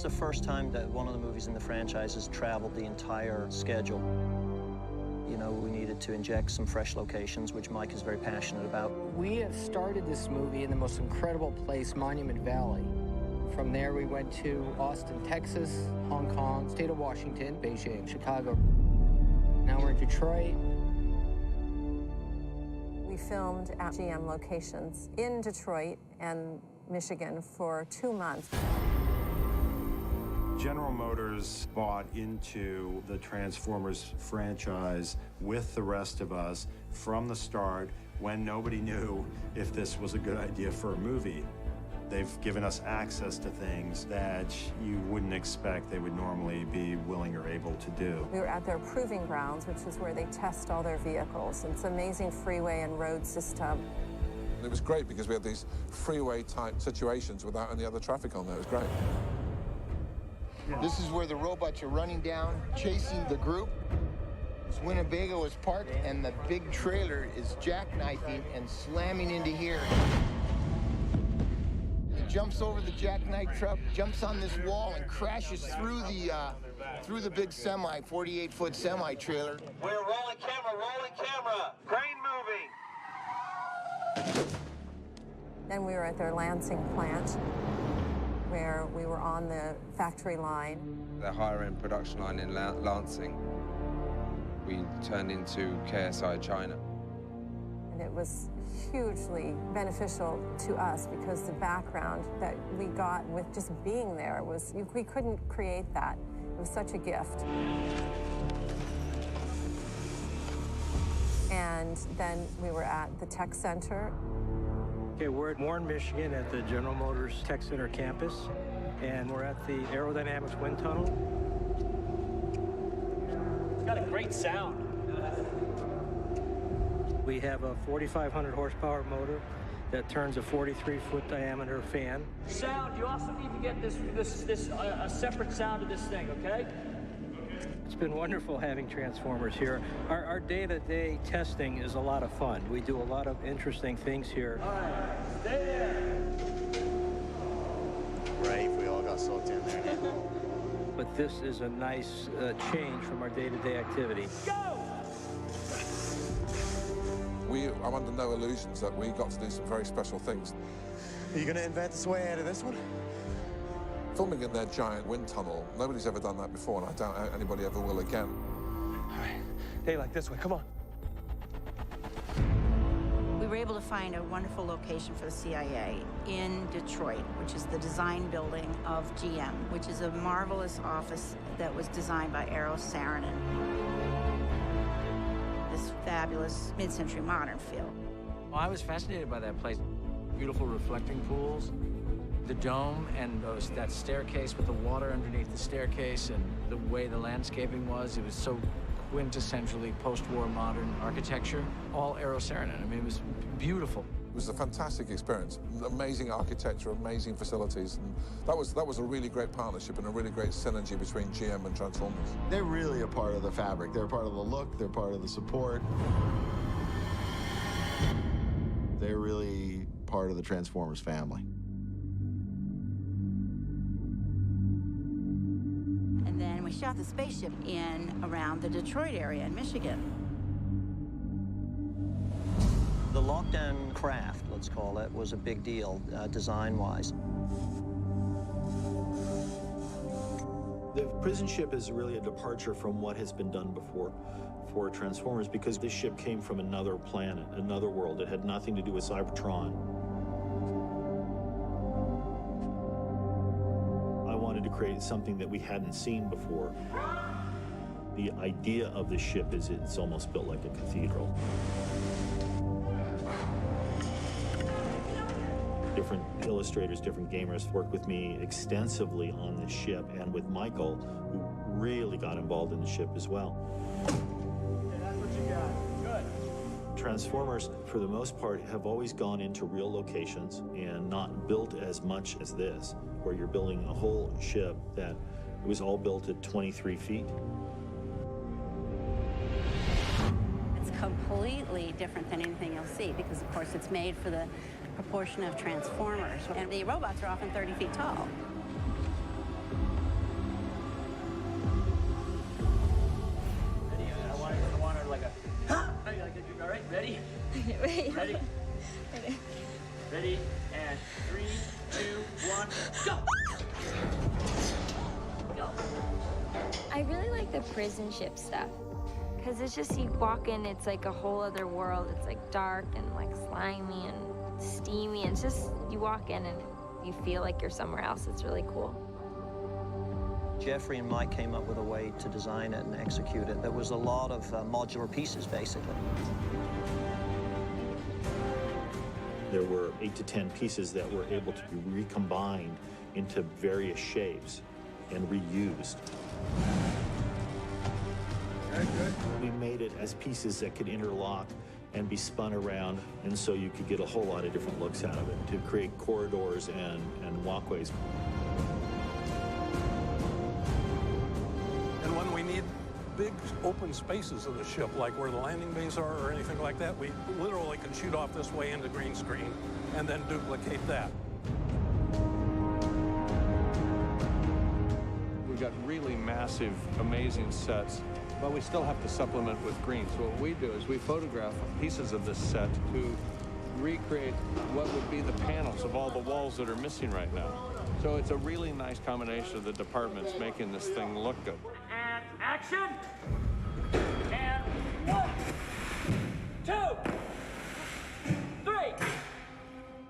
is the first time that one of the movies in the franchise has traveled the entire schedule. You know, we needed to inject some fresh locations, which Mike is very passionate about. We have started this movie in the most incredible place, Monument Valley. From there, we went to Austin, Texas, Hong Kong, state of Washington, Beijing, Chicago. Now we're in Detroit. We filmed at GM locations in Detroit and Michigan for 2 months. General Motors bought into the Transformers franchise with the rest of us from the start when nobody knew if this was a good idea for a movie. They've given us access to things that you wouldn't expect they would normally be willing or able to do. We were at their proving grounds, which is where they test all their vehicles. It's an amazing freeway and road system. It was great because we had these freeway-type situations without any other traffic on there. It was great. This is where the robots are running down, chasing the group. Winnebago is parked, and the big trailer is jackknifing and slamming into here. It jumps over the jackknife truck, jumps on this wall, and crashes through the big semi, 48-foot semi-trailer. We're rolling camera, crane moving. Then we were at their Lansing plant, where we were on the factory line. The higher-end production line in Lansing, we turned into KSI China. And it was hugely beneficial to us because the background that we got with just being there was, we couldn't create that. It was such a gift. And then we were at the tech center. Okay, we're at Warren, Michigan at the General Motors Tech Center campus, and we're at the aerodynamics wind tunnel. It's got a great sound. We have a 4,500 horsepower motor that turns a 43-foot diameter fan. Sound, you also need to get a separate sound of this thing, okay? It's been wonderful having Transformers here. Our day-to-day testing is a lot of fun. We do a lot of interesting things here. All right, stay there. Right, if we all got soaked in there. But this is a nice change from our day-to-day activity. Go! I'm under no illusions that we got to do some very special things. Are you going to invent us way out of this one? Filming in their giant wind tunnel, nobody's ever done that before, and I doubt anybody ever will again. All right, daylight this way, come on. We were able to find a wonderful location for the CIA in Detroit, which is the design building of GM, which is a marvelous office that was designed by Eero Saarinen. This fabulous mid-century modern feel. Well, I was fascinated by that place. Beautiful reflecting pools, the dome, and that staircase with the water underneath the staircase, and the way the landscaping was. It was so quintessentially post-war modern architecture. All Eero Saarinen. I mean, it was beautiful. It was a fantastic experience. Amazing architecture, amazing facilities. And that was a really great partnership and a really great synergy between GM and Transformers. They're really a part of the fabric. They're part of the look, they're part of the support. They're really part of the Transformers family. And then we shot the spaceship in around the Detroit area in Michigan. The lockdown craft, let's call it, was a big deal, design-wise. The prison ship is really a departure from what has been done before for Transformers, because this ship came from another planet, another world. It had nothing to do with Cybertron. I wanted to create something that we hadn't seen before. The idea of the ship is it's almost built like a cathedral. Different illustrators, different gamers worked with me extensively on this ship, and with Michael, who really got involved in the ship as well. Okay, that's what you got. Good. Transformers, for the most part, have always gone into real locations and not built as much as this, where you're building a whole ship that it was all built at 23 feet. It's completely different than anything you'll see because, of course, it's made for the proportion of Transformers, and the robots are often 30 feet tall. Wait. Ready? Ready, and 3, 2, 1, go! Go. I really like the prison ship stuff. Because it's just, you walk in, it's like a whole other world. It's like dark and like slimy and steamy. And it's just, you walk in and you feel like you're somewhere else. It's really cool. Jeffrey and Mike came up with a way to design it and execute it. There was a lot of modular pieces, basically. There were 8 to 10 pieces that were able to be recombined into various shapes and reused. We made it as pieces that could interlock and be spun around, and so you could get a whole lot of different looks out of it to create corridors and walkways. And when we need big open spaces of the ship, like where the landing bays are or anything like that, we literally can shoot off this way into green screen and then duplicate that. We've got really massive, amazing sets, but we still have to supplement with green. So what we do is we photograph pieces of this set to recreate what would be the panels of all the walls that are missing right now. So it's a really nice combination of the departments making this thing look good. And action! And 1, 2, 3.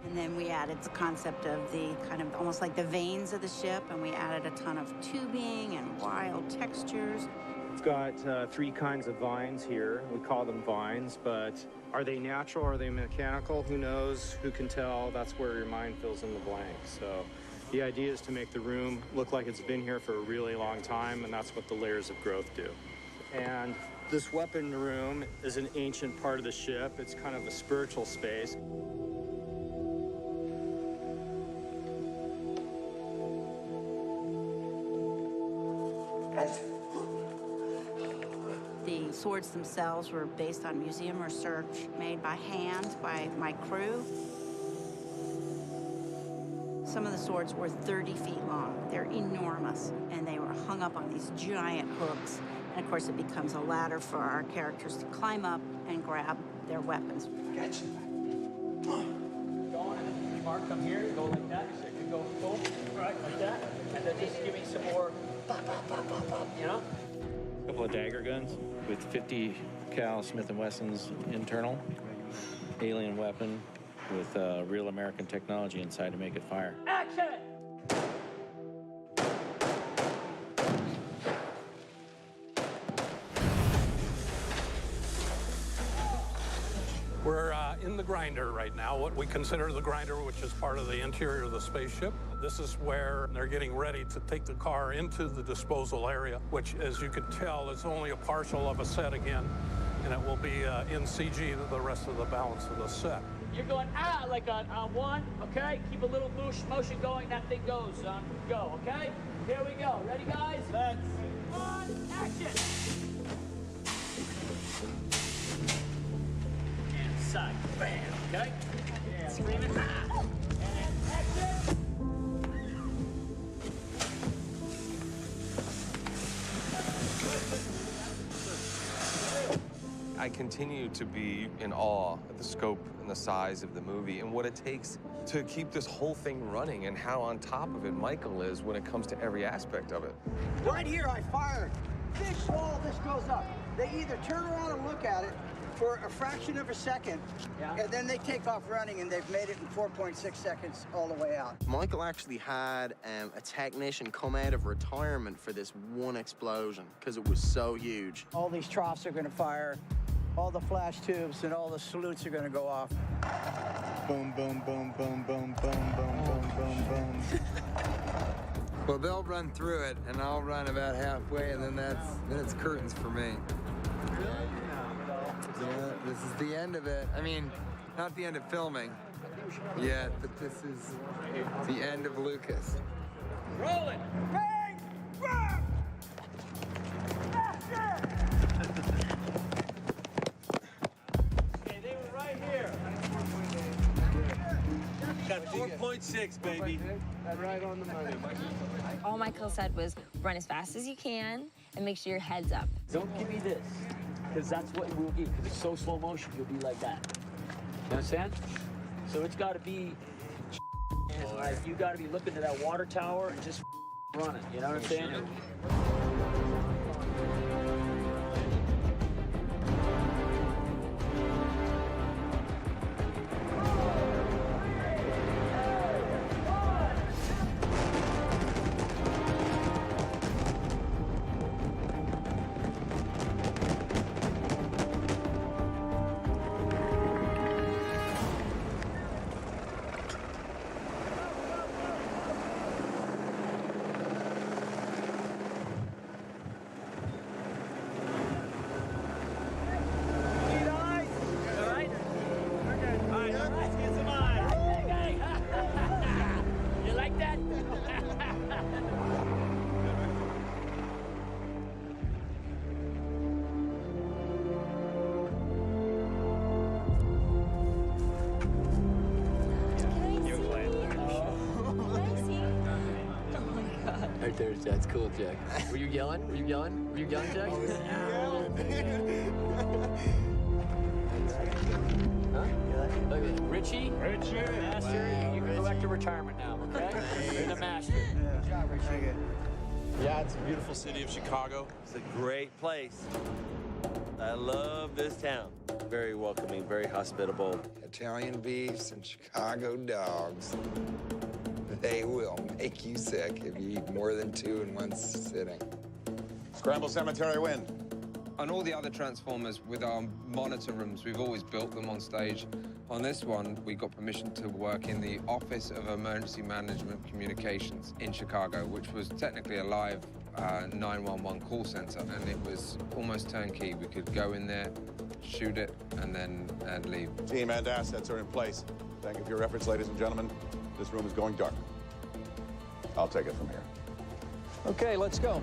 And then we added the concept of the kind of almost like the veins of the ship, and we added a ton of tubing and wild textures. We've got 3 kinds of vines here. We call them vines, but are they natural? Are they mechanical? Who knows? Who can tell? That's where your mind fills in the blanks. So the idea is to make the room look like it's been here for a really long time, and that's what the layers of growth do. And this weapon room is an ancient part of the ship. It's kind of a spiritual space. The swords themselves were based on museum research made by hand by my crew. Some of the swords were 30 feet long. They're enormous, and they were hung up on these giant hooks. And of course, it becomes a ladder for our characters to climb up and grab their weapons. Gotcha. Go on, Mark, come here, go like that. So you can go boom, right, like that. And then just give me some more, you know? A couple of dagger guns with 50 cal Smith & Wessons internal, alien weapon with real American technology inside to make it fire. Action! We're in the grinder right now, what we consider the grinder, which is part of the interior of the spaceship. This is where they're getting ready to take the car into the disposal area, which, as you can tell, is only a partial of a set again, and it will be in CG the rest of the balance of the set. You're going like on 1, okay? Keep a little motion going, that thing goes, son. Go, okay? Here we go. Ready, guys? Let's. 1, action! And side, bam, okay? Yeah, screaming, and action! I continue to be in awe at the scope and the size of the movie and what it takes to keep this whole thing running and how on top of it Michael is when it comes to every aspect of it. Right here, I fired. Big wall, this goes up. They either turn around and look at it for a fraction of a second, and then they take off running, and they've made it in 4.6 seconds all the way out. Michael actually had a technician come out of retirement for this one explosion because it was so huge. All these troughs are going to fire. All the flash tubes and all the salutes are going to go off. Boom, boom, boom, boom, boom, boom, boom, boom, boom, boom. Well, they'll run through it, and I'll run about halfway, and then it's curtains for me. Yeah, this is the end of it. I mean, not the end of filming yet, but this is the end of Lucas. Rolling! Bang! Bang! Okay, they were right here. Got 4.6, baby. Right on the money. All Michael said was run as fast as you can and make sure your head's up. Don't give me this, because that's what we'll give. Because it's so slow motion, you'll be like that. You understand? So it's got to be, like, you got to be looking to that water tower and just run it. You know what I'm saying? Right there, that's cool, Jack. Were you yelling? Were you yelling? Were you yelling, Jack? Look at Richie. Master, you can go back to retirement now, okay? You're the master. Good job, Richie. Yeah, it's a beautiful city of Chicago. It's a great place. I love this town. Very welcoming, very hospitable. Italian beefs and Chicago dogs. They will make you sick if you eat more than 2 in one sitting. Scramble Cemetery win. On all the other Transformers, with our monitor rooms, we've always built them on stage. On this one, we got permission to work in the Office of Emergency Management Communications in Chicago, which was technically a live 911 call center, and it was almost turnkey. We could go in there, shoot it, and then leave. Team and assets are in place. Thank you for your efforts, ladies and gentlemen. This room is going dark. I'll take it from here. Okay, let's go.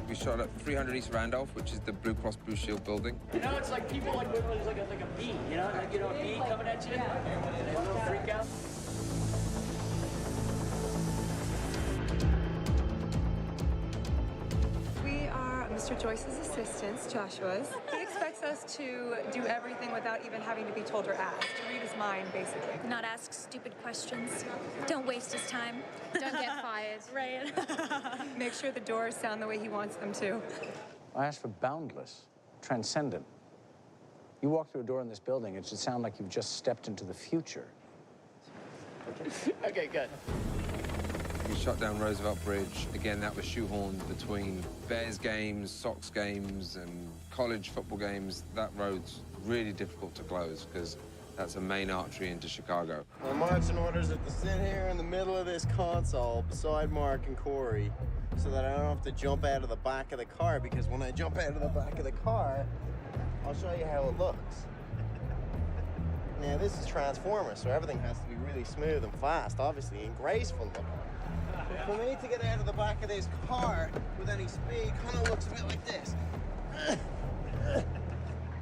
We shot at 300 East Randolph, which is the Blue Cross Blue Shield building. You know, it's like people like there's like a bee, you know, like, you know, a bee coming at you, and they little freak out. We are Mr. Joyce's assistants, Joshua's. He expects us to do everything without even having to be told or asked. To read his mind, basically. Not ask stupid questions. Don't waste his time. Don't get fired. Right. Make sure the doors sound the way he wants them to. I asked for boundless, transcendent. You walk through a door in this building, it should sound like you've just stepped into the future. Okay, good. We shot down Roosevelt Bridge. Again, that was shoehorned between Bears games, Sox games, and college football games. That road's really difficult to close because that's a main artery into Chicago. My marching orders are to sit here in the middle of this console beside Mark and Corey so that I don't have to jump out of the back of the car, because when I jump out of the back of the car, I'll show you how it looks. Now, this is Transformers, so everything has to be really smooth and fast, obviously, and graceful looking. But for me to get out of the back of this car with any speed kind of looks a bit like this.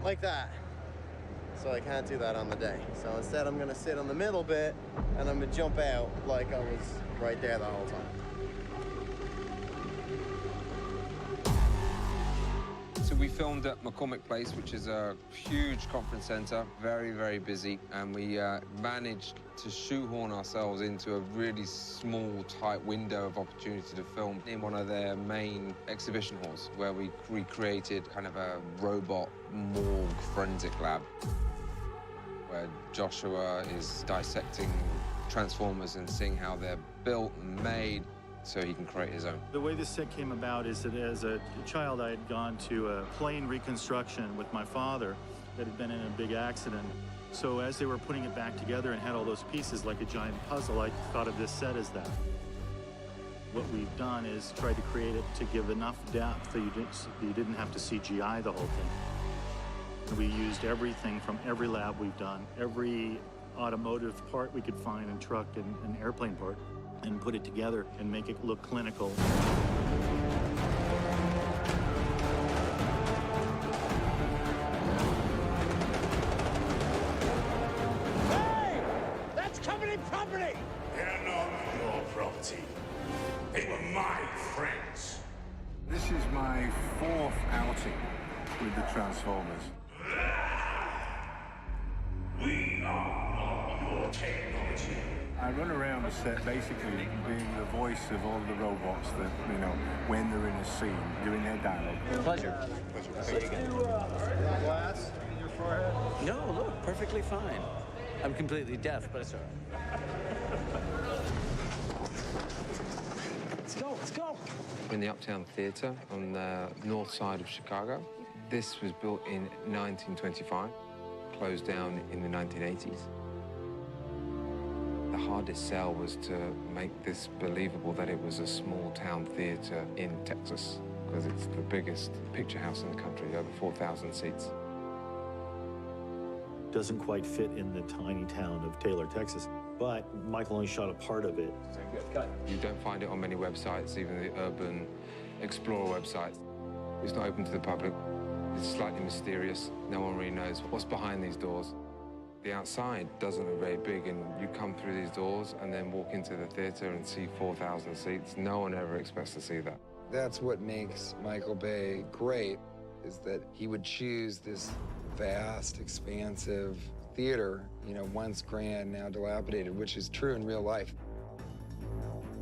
Like that. So I can't do that on the day. So instead I'm gonna sit on the middle bit and I'm gonna jump out like I was right there the whole time. So we filmed at McCormick Place, which is a huge conference center, very, very busy, and we managed to shoehorn ourselves into a really small, tight window of opportunity to film in one of their main exhibition halls, where we recreated kind of a robot morgue forensic lab, where Joshua is dissecting Transformers and seeing how they're built and made, so he can create his own. The way this set came about is that as a child, I had gone to a plane reconstruction with my father that had been in a big accident. So as they were putting it back together and had all those pieces like a giant puzzle, I thought of this set as that. What we've done is tried to create it to give enough depth that you didn't have to CGI the whole thing. We used everything from every lab we've done, every automotive part we could find, and truck and airplane part, and put it together and make it look clinical. Hey! That's company property! They're not your property. They were my friends. This is my 4th outing with the Transformers. I run around the set basically being the voice of all of the robots that, you know, when they're in a scene, doing their dialogue. Pleasure. There you go. Glass in your forehead? No, look, perfectly fine. I'm completely deaf, but it's all right. Let's go, let's go. We're in the Uptown Theatre on the north side of Chicago. This was built in 1925, closed down in the 1980s. The hardest sell was to make this believable that it was a small town theatre in Texas, because it's the biggest picture house in the country, over 4,000 seats. Doesn't quite fit in the tiny town of Taylor, Texas, but Michael only shot a part of it. You don't find it on many websites, even the Urban Explorer websites. It's not open to the public. It's slightly mysterious. No one really knows what's behind these doors. The outside doesn't look very big, and you come through these doors and then walk into the theatre and see 4,000 seats. No one ever expects to see that. That's what makes Michael Bay great, is that he would choose this vast, expansive theater, you know, once grand, now dilapidated, which is true in real life,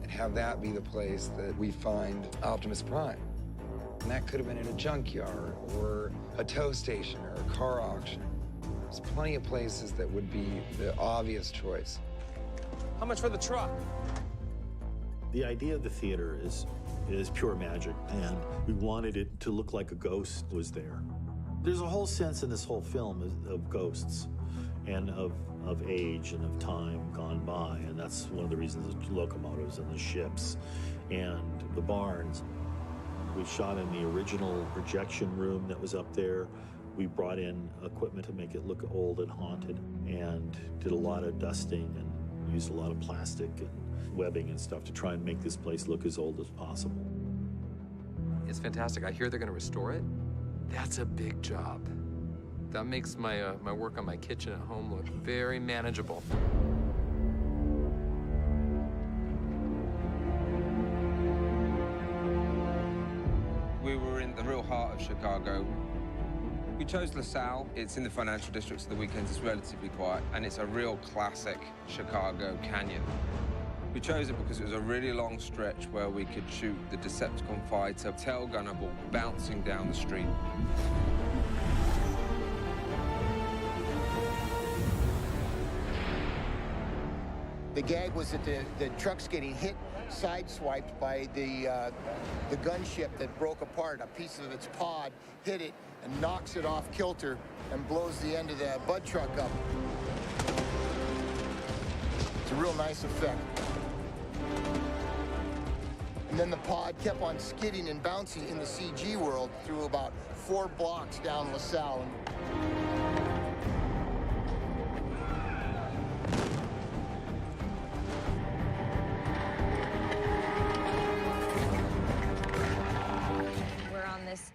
and have that be the place that we find Optimus Prime. And that could have been in a junkyard or a tow station or a car auction. There's plenty of places that would be the obvious choice. How much for the truck? The idea of the theater is pure magic, and we wanted it to look like a ghost was there. There's a whole sense in this whole film of ghosts and of age and of time gone by, and that's one of the reasons the locomotives and the ships and the barns. We shot in the original projection room that was up there. We brought in equipment to make it look old and haunted, and did a lot of dusting and used a lot of plastic and webbing and stuff to try and make this place look as old as possible. It's fantastic. I hear they're going to restore it. That's a big job. That makes my my work on my kitchen at home look very manageable. We were in the real heart of Chicago. We chose LaSalle. It's in the financial district, so the weekends it's relatively quiet, and it's a real classic Chicago canyon. We chose it because it was a really long stretch where we could shoot the Decepticon fighter tail gunner ball bouncing down the street. The gag was that the truck's getting hit, sideswiped by the gunship that broke apart. A piece of its pod hit it and knocks it off kilter and blows the end of the Bud truck up. It's a real nice effect. And then the pod kept on skidding and bouncing in the CG world through about 4 blocks down LaSalle.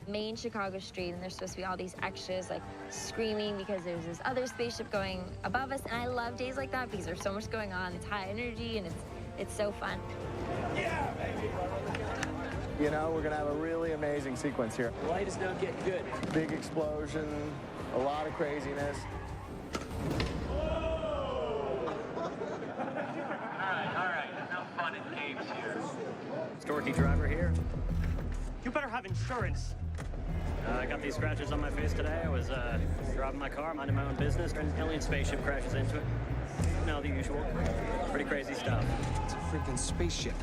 Main Chicago street, and there's supposed to be all these extras like screaming because there's this other spaceship going above us, and I love days like that because there's so much going on. It's high energy and it's so fun. Yeah, baby. You know, we're gonna have a really amazing sequence here. The light is now getting good. Big explosion, a lot of craziness. All right, no fun and games here. Storky driver here. You better have insurance. I got these scratches on my face today. I was driving my car, minding my own business, and an alien spaceship crashes into it. No, the usual. Pretty crazy stuff. It's a freaking spaceship.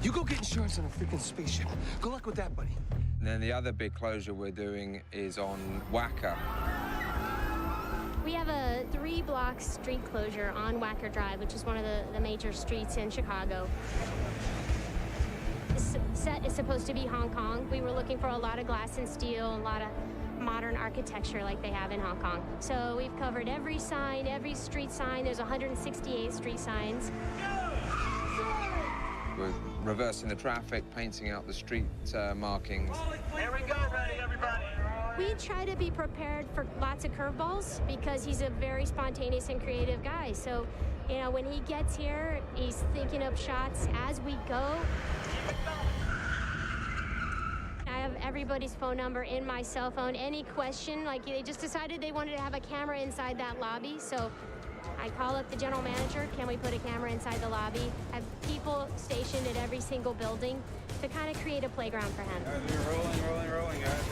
You go get insurance on a freaking spaceship. Good luck with that, buddy. And then the other big closure we're doing is on Wacker. We have a 3-block street closure on Wacker Drive, which is one of the major streets in Chicago. This set is supposed to be Hong Kong. We were looking for a lot of glass and steel, a lot of modern architecture like they have in Hong Kong. So we've covered every sign, every street sign. There's 168 street signs. We're reversing the traffic, painting out the street markings. There we go, ready, everybody. We try to be prepared for lots of curveballs because he's a very spontaneous and creative guy. So, you know, when he gets here, he's thinking up shots as we go. I have everybody's phone number in my cell phone. Any question, like they just decided they wanted to have a camera inside that lobby, so I call up the general manager, can we put a camera inside the lobby? I have people stationed at every single building to kind of create a playground for him. All right, we're rolling, guys.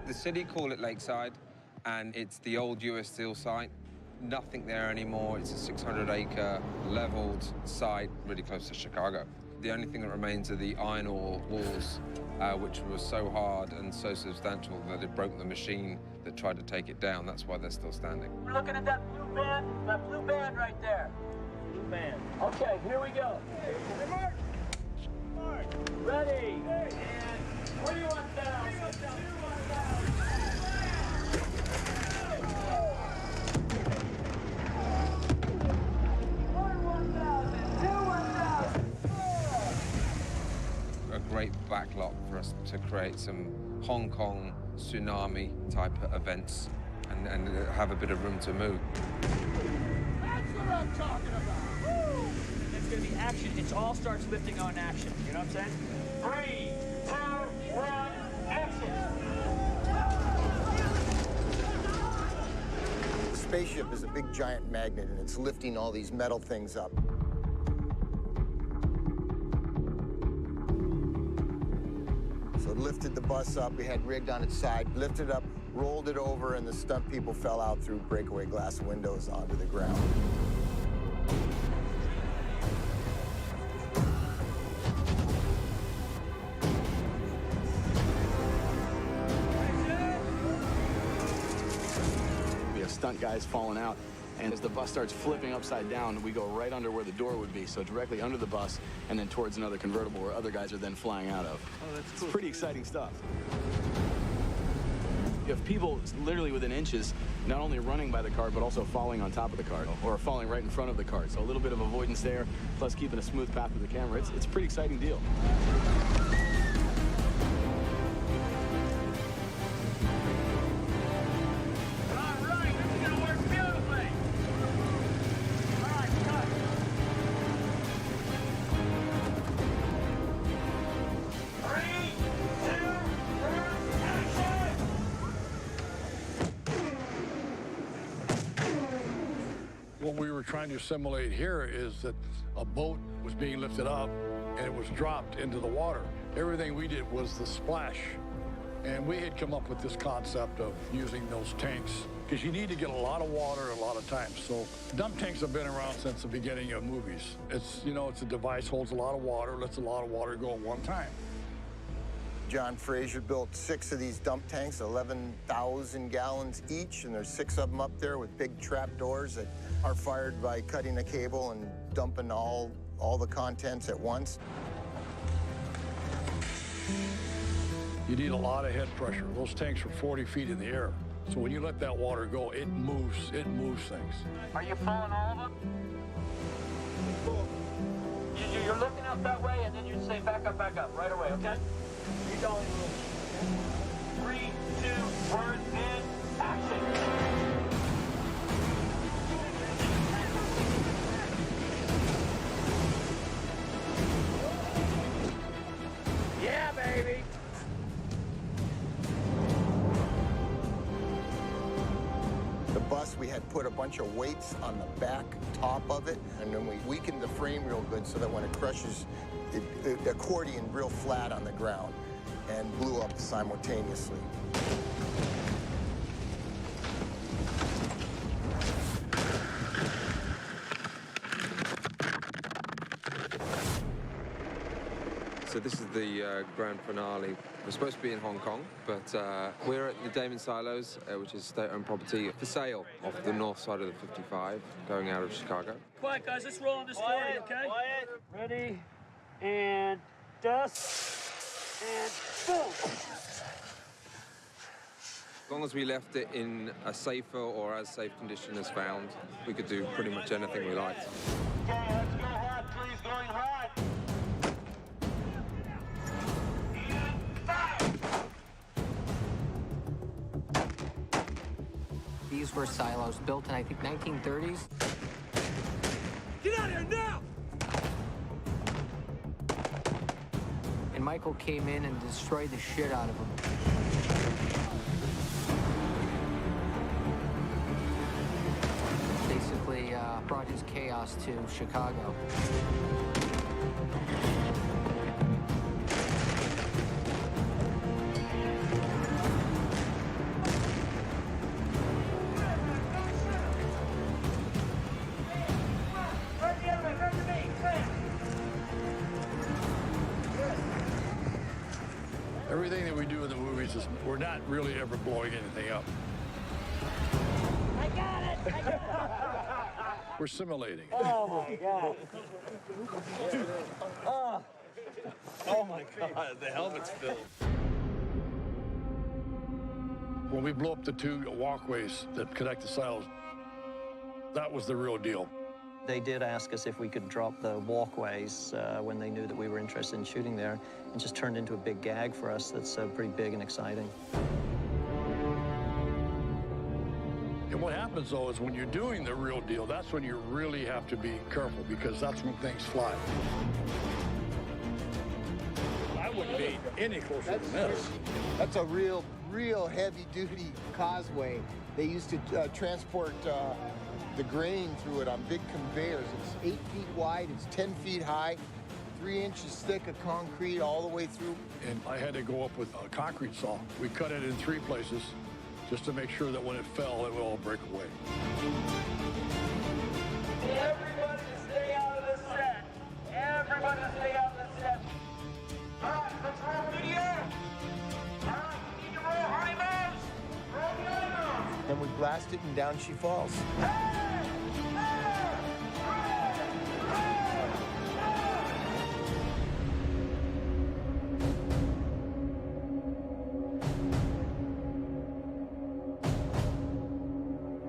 The city call it Lakeside, and it's the old US Steel site. Nothing there anymore. It's a 600-acre leveled site really close to Chicago. The only thing that remains are the iron ore walls, which were so hard and so substantial that it broke the machine that tried to take it down. That's why they're still standing. We're looking at that blue band right there. Blue band. Okay, here we go. Mark. Ready. And 3-1 down. A great backlot for us to create some Hong Kong tsunami type events and have a bit of room to move. That's what I'm talking about. It's going to be action. It all starts lifting on action. You know what I'm saying? 3, 2, 1, action. The spaceship is a big giant magnet, and it's lifting all these metal things up. So it lifted the bus up, we had rigged on its side, lifted up, rolled it over, and the stunt people fell out through breakaway glass windows onto the ground. We have stunt guys falling out, and as the bus starts flipping upside down, we go right under where the door would be, so directly under the bus, and then towards another convertible where other guys are then flying out of. Oh, that's cool. It's pretty exciting stuff. You have people literally within inches, not only running by the car, but also falling on top of the car, or falling right in front of the car. So a little bit of avoidance there, plus keeping a smooth path with the camera. It's a pretty exciting deal. What we were trying to simulate here is that a boat was being lifted up and it was dropped into the water. Everything we did was the splash. And we had come up with this concept of using those tanks because you need to get a lot of water a lot of times. So dump tanks have been around since the beginning of movies. It's, you know, it's a device, holds a lot of water, lets a lot of water go at one time. John Fraser built 6 of these dump tanks, 11,000 gallons each, and there's 6 of them up there with big trap doors that are fired by cutting a cable and dumping all the contents at once. You need a lot of head pressure. Those tanks are 40 feet in the air. So when you let that water go, it moves things. Are you pulling all of them? You're looking out that way, and then you say back up, right away, okay? You don't move. 3, 2, 1, and action. Yeah, baby. The bus, we had put a bunch of weights on the back top of it, and then we weakened the frame real good so that when it crushes, it accordion real flat on the ground and blew up simultaneously. So this is the grand finale. We're supposed to be in Hong Kong, but we're at the Damon Silos, which is state-owned property for sale off the north side of the 55, going out of Chicago. Quiet, guys. Let's roll on this 40, okay? Quiet. Ready, and dust, and boom. As long as we left it in a safer or as safe condition as found, we could do pretty much anything we liked. Okay, let's go hard, please. Going hard. The These were silos built in, I think, 1930s. Get out of here now! And Michael came in and destroyed the shit out of them. Basically brought his chaos to Chicago. Everything that we do in the movies is, we're not really ever blowing anything up. I got it! I got it! We're simulating. Oh my God. Oh my God, the helmet's filled. When we blew up the 2 walkways that connect the silos, that was the real deal. They did ask us if we could drop the walkways when they knew that we were interested in shooting there. It just turned into a big gag for us that's pretty big and exciting. And what happens, though, is when you're doing the real deal, that's when you really have to be careful, because that's when things fly. I wouldn't be any closer than this. That's a real heavy-duty causeway. They used to transport the grain through it on big conveyors. It's 8 feet wide, it's 10 feet high, 3 inches thick of concrete all the way through. And I had to go up with a concrete saw. We cut it in 3 places just to make sure that when it fell, it would all break away. Everybody stay out of the set. Everybody stay out of the set. All right, let's roll video. All right, you need to roll high moves. Roll the high moves. Then we blast it and down she falls.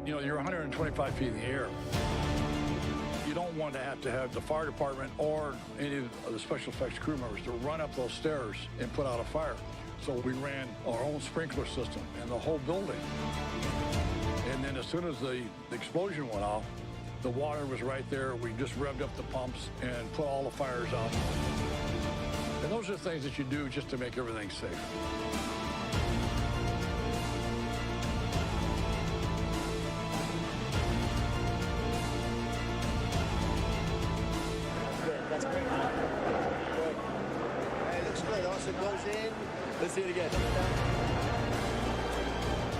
You know, you're 125 feet in the air. You don't want to have the fire department or any of the special effects crew members to run up those stairs and put out a fire. So we ran our own sprinkler system in the whole building. And then as soon as the explosion went off, the water was right there. We just revved up the pumps and put all the fires out. And those are the things that you do just to make everything safe. That's great. Good. Hey, looks good. Also goes in. Let's see it again. I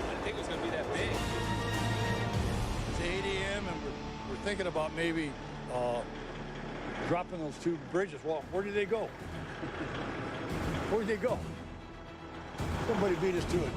didn't think it was going to be that big. It's 8 a.m. and we're thinking about maybe dropping those 2 bridges. Well, where did they go? Where did they go? Somebody beat us to it.